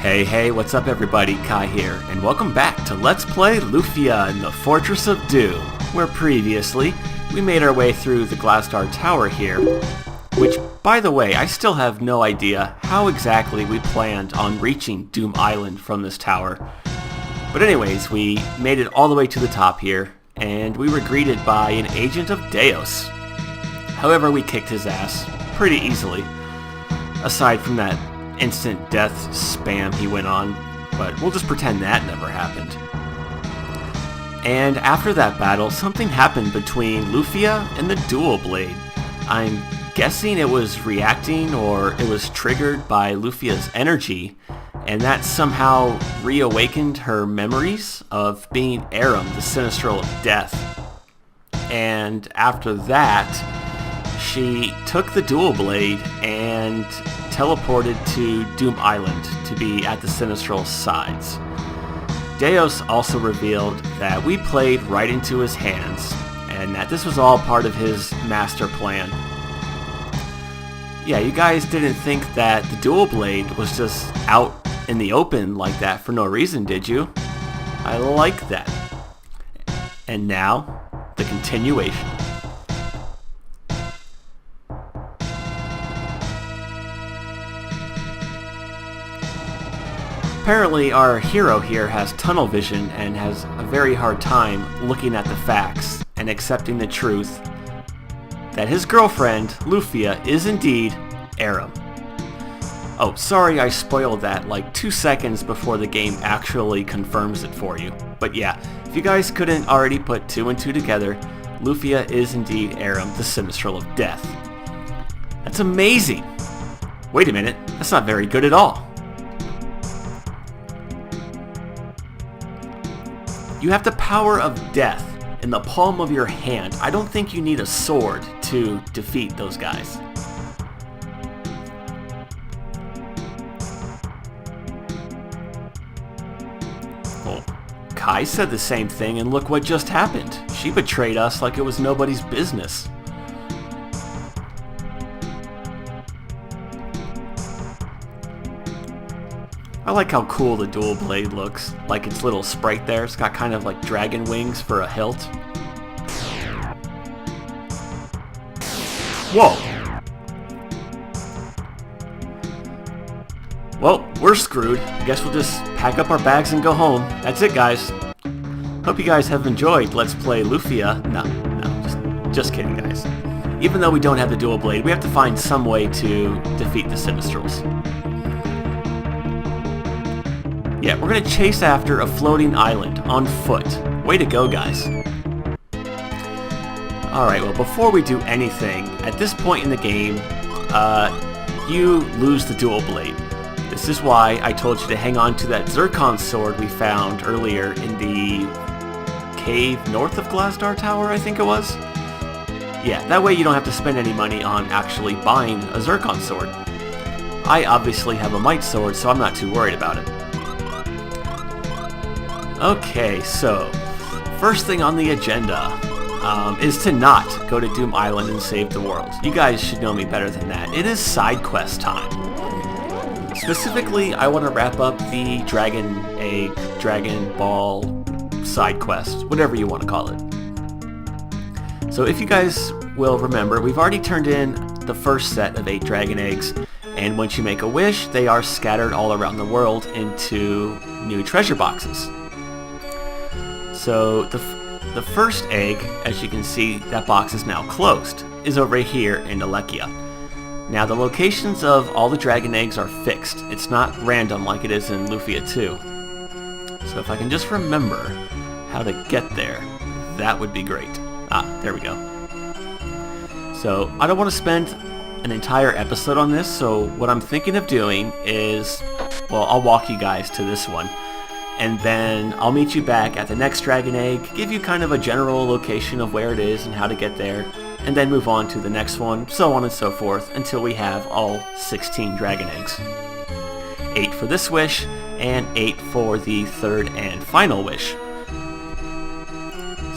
Hey, what's up everybody? Kai here, and welcome back to Let's Play Lufia in the Fortress of Doom, where previously we made our way through the Glastar Tower here, which, by the way, I still have no idea how exactly we planned on reaching Doom Island from this tower. But anyways, we made it all the way to the top here, and we were greeted by an agent of Deus. However, we kicked his ass pretty easily, aside from that instant death spam he went on, but we'll just pretend that never happened. And after that battle, something happened between Lufia and the dual blade. I'm guessing it was reacting or it was triggered by Lufia's energy, and that somehow reawakened her memories of being Aram, the Sinistral of Death. And after that, she took the dual blade and teleported to Doom Island to be at the Sinistral's sides. Deus also revealed that we played right into his hands, and that this was all part of his master plan. Yeah, you guys didn't think that the dual blade was just out in the open like that for no reason, did you? I like that. And now, the continuation. Apparently our hero here has tunnel vision and has a very hard time looking at the facts and accepting the truth that his girlfriend, Lufia, is indeed Aram. Oh, sorry I spoiled that like 2 seconds before the game actually confirms it for you. But yeah, if you guys couldn't already put 2 and 2 together, Lufia is indeed Aram, the Sinistral of Death. That's amazing! Wait a minute, that's not very good at all. You have the power of death in the palm of your hand. I don't think you need a sword to defeat those guys. Well, Kai said the same thing, and look what just happened. She betrayed us like it was nobody's business. I like how cool the dual blade looks, like its little sprite there. It's got kind of like dragon wings for a hilt. Whoa! Well, we're screwed. I guess we'll just pack up our bags and go home. That's it, guys. Hope you guys have enjoyed Let's Play Lufia. No, just kidding, guys. Even though we don't have the dual blade, we have to find some way to defeat the Sinistrals. Yeah, we're gonna chase after a floating island on foot. Way to go, guys. Alright, well, before we do anything, at this point in the game, you lose the dual blade. This is why I told you to hang on to that Zircon sword we found earlier in the cave north of Glastar Tower, I think it was. Yeah, that way you don't have to spend any money on actually buying a Zircon sword. I obviously have a Might sword, so I'm not too worried about it. Okay, so, first thing on the agenda is to not go to Doom Island and save the world. You guys should know me better than that. It is side quest time. Specifically, I want to wrap up the Dragon Egg, Dragon Ball side quest, whatever you want to call it. So if you guys will remember, we've already turned in the first set of 8 Dragon Eggs, and once you make a wish, they are scattered all around the world into new treasure boxes. So the first egg, as you can see, that box is now closed, is over here in Alekia. Now the locations of all the dragon eggs are fixed. It's not random like it is in Lufia 2. So if I can just remember how to get there, that would be great. Ah, there we go. So I don't want to spend an entire episode on this, so what I'm thinking of doing is, well, I'll walk you guys to this one. And then I'll meet you back at the next Dragon Egg, give you kind of a general location of where it is and how to get there, and then move on to the next one, so on and so forth, until we have all 16 Dragon Eggs. 8 for this wish, and 8 for the third and final wish.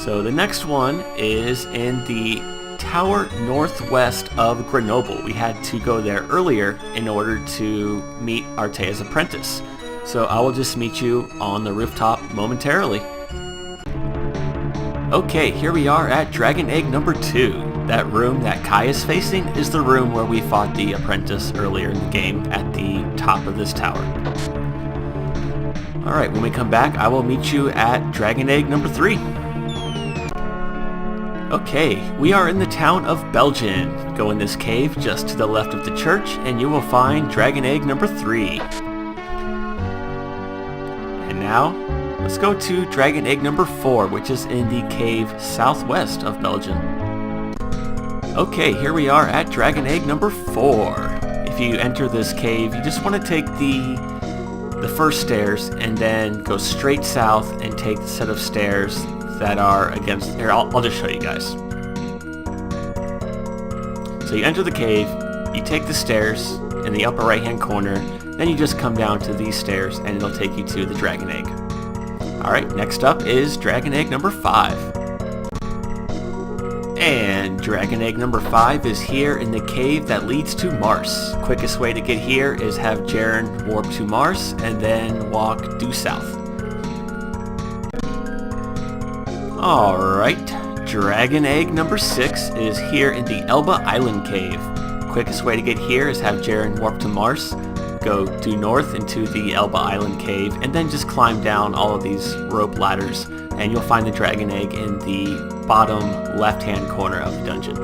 So the next one is in the tower northwest of Grenoble. We had to go there earlier in order to meet Artea's apprentice. So I will just meet you on the rooftop momentarily. Okay, here we are at Dragon Egg number 2. That room that Kai is facing is the room where we fought the apprentice earlier in the game at the top of this tower. Alright, when we come back, I will meet you at Dragon Egg number 3. Okay, we are in the town of Belgian. Go in this cave just to the left of the church and you will find Dragon Egg number 3. And now, let's go to Dragon Egg number 4, which is in the cave southwest of Belgium. Okay, here we are at Dragon Egg number 4. If you enter this cave, you just want to take the first stairs and then go straight south and take the set of stairs that are against... Here, I'll just show you guys. So you enter the cave, you take the stairs in the upper right hand corner, then you just come down to these stairs and it'll take you to the Dragon Egg. Alright, next up is Dragon Egg number 5. And Dragon Egg number 5 is here in the cave that leads to Mars. Quickest way to get here is have Jaren warp to Mars and then walk due south. Alright, Dragon Egg number 6 is here in the Elba Island cave. Quickest way to get here is have Jaren warp to Mars, go due north into the Elba Island cave, and then just climb down all of these rope ladders, and you'll find the Dragon Egg in the bottom left-hand corner of the dungeon.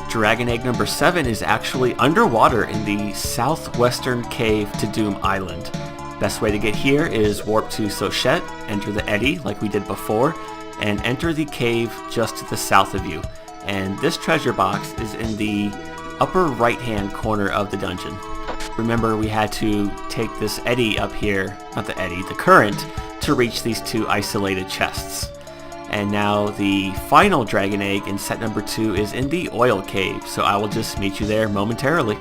Dragon Egg number 7 is actually underwater in the southwestern cave to Doom Island. Best way to get here is warp to Sochette, enter the eddy like we did before, and enter the cave just to the south of you. And this treasure box is in the upper right-hand corner of the dungeon. Remember, we had to take this eddy up here, not the eddy, the current, to reach these 2 isolated chests. And now the final Dragon Egg in set number 2 is in the oil cave, so I will just meet you there momentarily.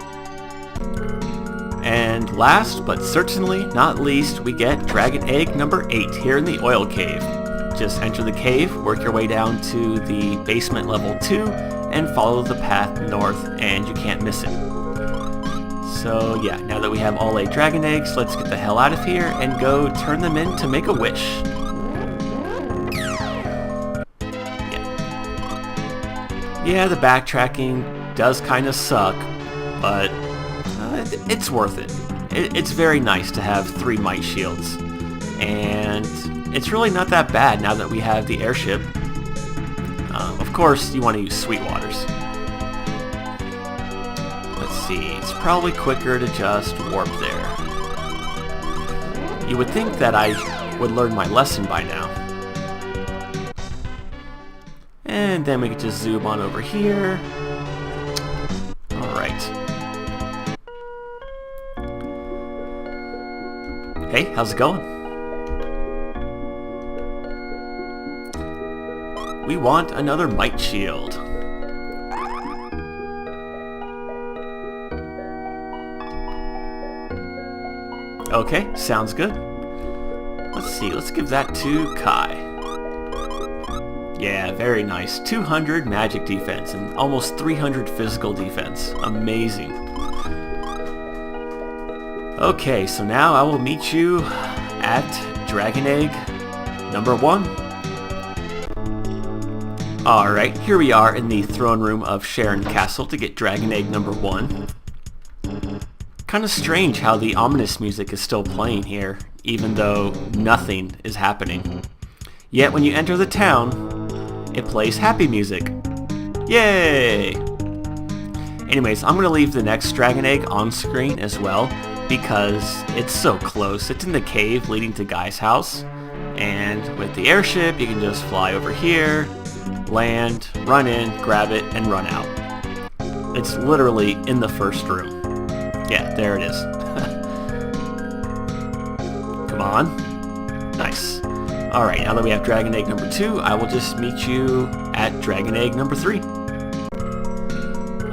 And last, but certainly not least, we get Dragon Egg number 8 here in the oil cave. Just enter the cave, work your way down to the basement level 2, and follow the path north, and you can't miss it. So yeah, now that we have all 8 Dragon Eggs, let's get the hell out of here and go turn them in to make a wish. Yeah, the backtracking does kind of suck, but it's worth it. It's very nice to have 3 might shields, and it's really not that bad now that we have the airship. Of course, you want to use sweet waters. Let's see, it's probably quicker to just warp there. You would think that I would learn my lesson by now. And then we could just zoom on over here. Alright. Hey, how's it going? We want another might shield. Okay, sounds good. Let's see, let's give that to Kai. Yeah, very nice. 200 magic defense and almost 300 physical defense. Amazing. Okay, so now I will meet you at Dragon Egg number 1. Alright, here we are in the throne room of Sharon Castle to get Dragon Egg number 1. Kinda strange how the ominous music is still playing here, even though nothing is happening. Yet when you enter the town, it plays happy music. Yay! Anyways, I'm gonna leave the next Dragon Egg on screen as well, because it's so close. It's in the cave leading to Guy's house, and with the airship you can just fly over here, land, run in, grab it, and run out. It's literally in the first room. Yeah, there it is. Come on. Nice. Alright, now that we have Dragon Egg number 2, I will just meet you at Dragon Egg number 3.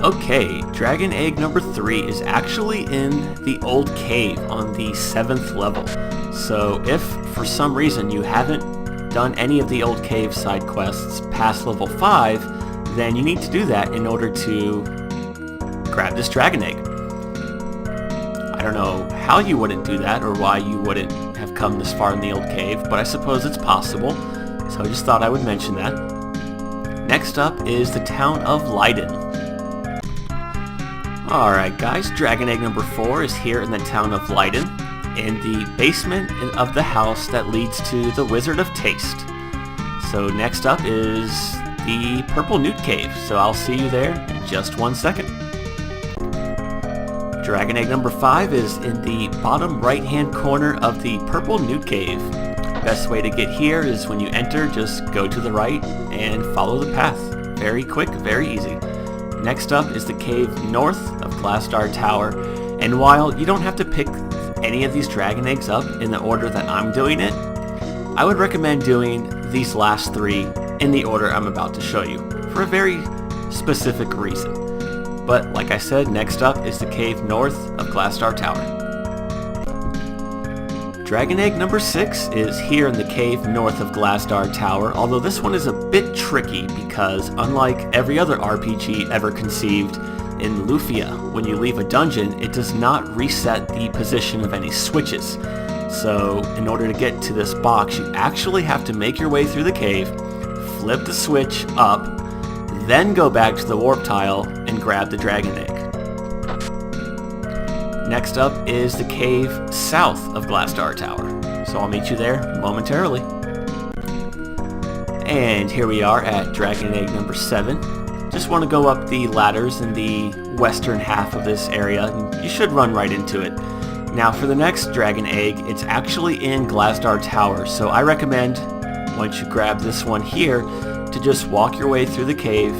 Okay, Dragon Egg number 3 is actually in the old cave on the 7th level. So if for some reason you haven't done any of the old cave side quests past level 5, then you need to do that in order to grab this Dragon Egg. I don't know how you wouldn't do that or why you wouldn't have come this far in the old cave, but I suppose it's possible, so I just thought I would mention that. Next up is the town of Leiden. Alright guys, Dragon Egg number 4 is here in the town of Leiden, in the basement of the house that leads to the Wizard of Taste. So next up is the Purple Newt Cave, so I'll see you there in just 1 second. Dragon Egg number 5 is in the bottom right hand corner of the Purple Newt Cave. Best way to get here is when you enter, just go to the right and follow the path. Very quick, very easy. Next up is the cave north of Glassdar Tower, and while you don't have to pick any of these dragon eggs up in the order that I'm doing it, I would recommend doing these last 3 in the order I'm about to show you, for a very specific reason. But like I said, next up is the cave north of Glassdar Tower. Dragon Egg number 6 is here in the cave north of Glassdar Tower, although this one is a bit tricky because unlike every other RPG ever conceived, in Lufia, when you leave a dungeon, it does not reset the position of any switches. So in order to get to this box, you actually have to make your way through the cave, flip the switch up, then go back to the warp tile and grab the dragon egg. Next up is the cave south of Glassdar Tower, so I'll meet you there momentarily. And here we are at Dragon Egg number 7. Just want to go up the ladders in the western half of this area, and you should run right into it. Now for the next dragon egg, it's actually in Glassdar Tower, so I recommend, once you grab this one here, to just walk your way through the cave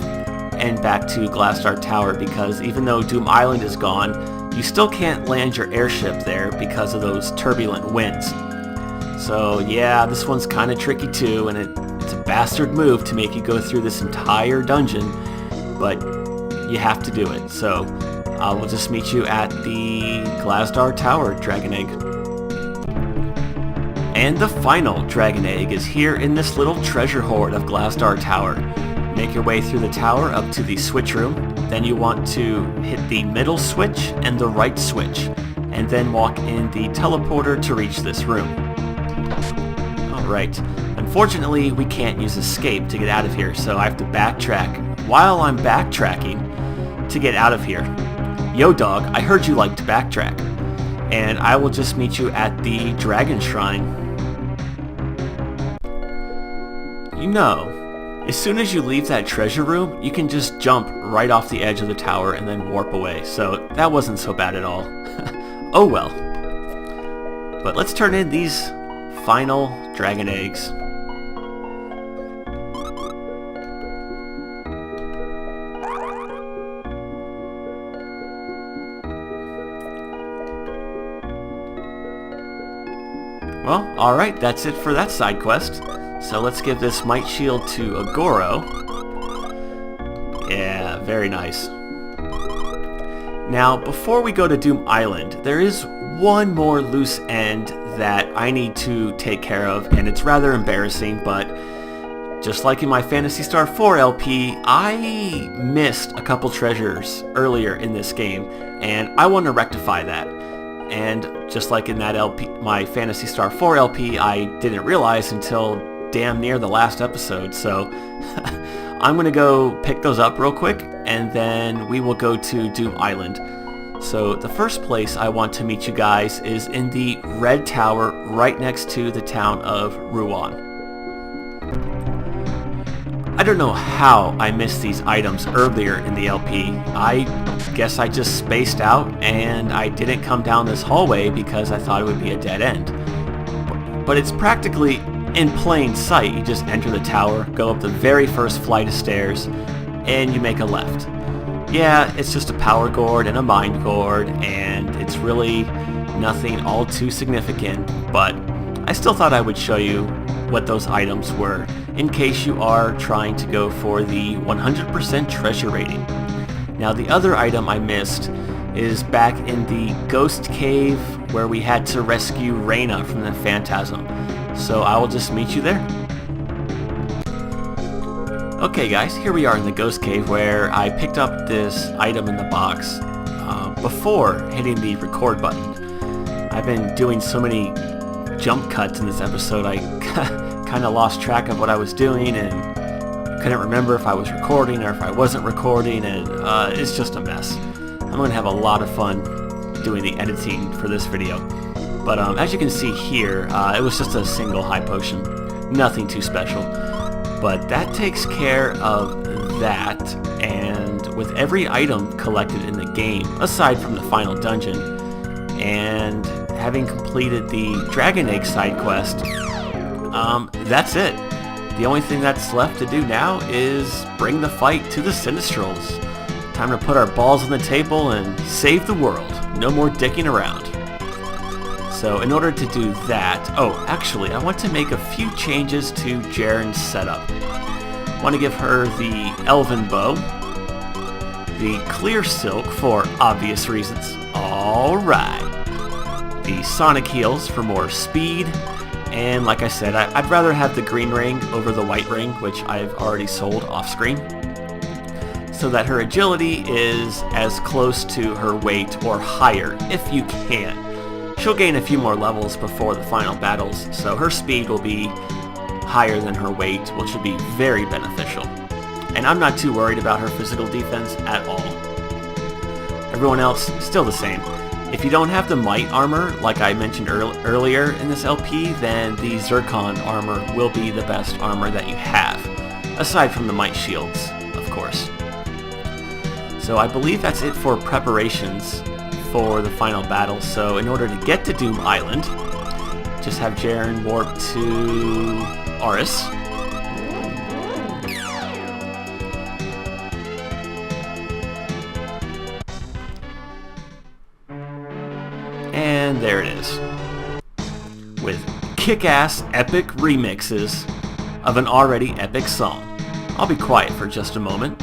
and back to Glassdar Tower, because even though Doom Island is gone, you still can't land your airship there because of those turbulent winds. So yeah, this one's kind of tricky too, and it's a bastard move to make you go through this entire dungeon, but you have to do it. So we'll just meet you at the Glassdar Tower dragon egg. And the final dragon egg is here in this little treasure hoard of Glassdar Tower. Make your way through the tower up to the switch room, then you want to hit the middle switch and the right switch, and then walk in the teleporter to reach this room. Alright, unfortunately we can't use escape to get out of here, so I have to backtrack while I'm backtracking to get out of here. Yo dog, I heard you like to backtrack. And I will just meet you at the Dragon Shrine. You know, as soon as you leave that treasure room, you can just jump right off the edge of the tower and then warp away, so that wasn't so bad at all. Oh well. But let's turn in these final dragon eggs. Well, alright, that's it for that side quest. So let's give this Might Shield to Agoro. Yeah, very nice. Now, before we go to Doom Island, there is one more loose end that I need to take care of, and it's rather embarrassing, but just like in my Phantasy Star 4 LP, I missed a couple treasures earlier in this game, and I want to rectify that. And just like in that LP, my Phantasy Star 4 LP, I didn't realize until damn near the last episode, so I'm going to go pick those up real quick, and then we will go to Doom Island. So the first place I want to meet you guys is in the Red Tower right next to the town of Rouen. I don't know how I missed these items earlier in the LP. I guess I just spaced out and I didn't come down this hallway because I thought it would be a dead end. But it's practically in plain sight. You just enter the tower, go up the very first flight of stairs, and you make a left. Yeah, it's just a power gourd and a mind gourd, and it's really nothing all too significant, but I still thought I would show you what those items were, in case you are trying to go for the 100% treasure rating. Now the other item I missed is back in the Ghost Cave where we had to rescue Reyna from the Phantasm, so I will just meet you there. Okay guys, here we are in the Ghost Cave where I picked up this item in the box before hitting the record button. I've been doing so many jump cuts in this episode, I kind of lost track of what I was doing and couldn't remember if I was recording or if I wasn't recording, and it's just a mess. I'm going to have a lot of fun doing the editing for this video. But as you can see here, it was just a single high potion. Nothing too special. But that takes care of that, and with every item collected in the game, aside from the final dungeon, and having completed the Dragon Egg side quest, that's it. The only thing that's left to do now is bring the fight to the Sinistrals. Time to put our balls on the table and save the world. No more dicking around. So in order to do that, actually I want to make a few changes to Jaren's setup. I want to give her the Elven Bow, the Clear Silk for obvious reasons. Alright. The Sonic Heals for more speed. And like I said, I'd rather have the green ring over the white ring, which I've already sold off screen, so that her agility is as close to her weight or higher, if you can. She'll gain a few more levels before the final battles, so her speed will be higher than her weight, which will be very beneficial. And I'm not too worried about her physical defense at all. Everyone else, still the same. If you don't have the Might armor, like I mentioned earlier in this LP, then the Zircon armor will be the best armor that you have, aside from the Might shields, of course. So I believe that's it for preparations for the final battle. So in order to get to Doom Island, just have Jaren warp to Aris. And there it is, with kick-ass epic remixes of an already epic song. I'll be quiet for just a moment.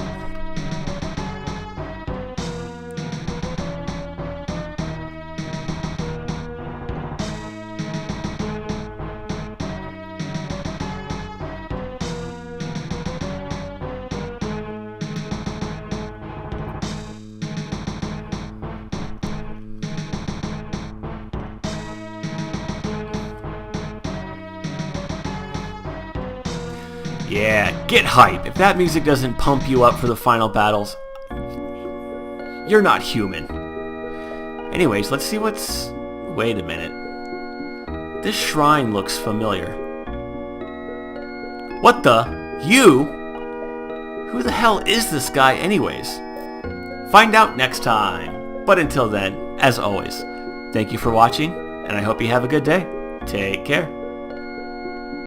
Yeah, get hype. If that music doesn't pump you up for the final battles, you're not human. Anyways, let's see what's... Wait a minute. This shrine looks familiar. What the? You? Who the hell is this guy anyways? Find out next time. But until then, as always, thank you for watching, and I hope you have a good day. Take care.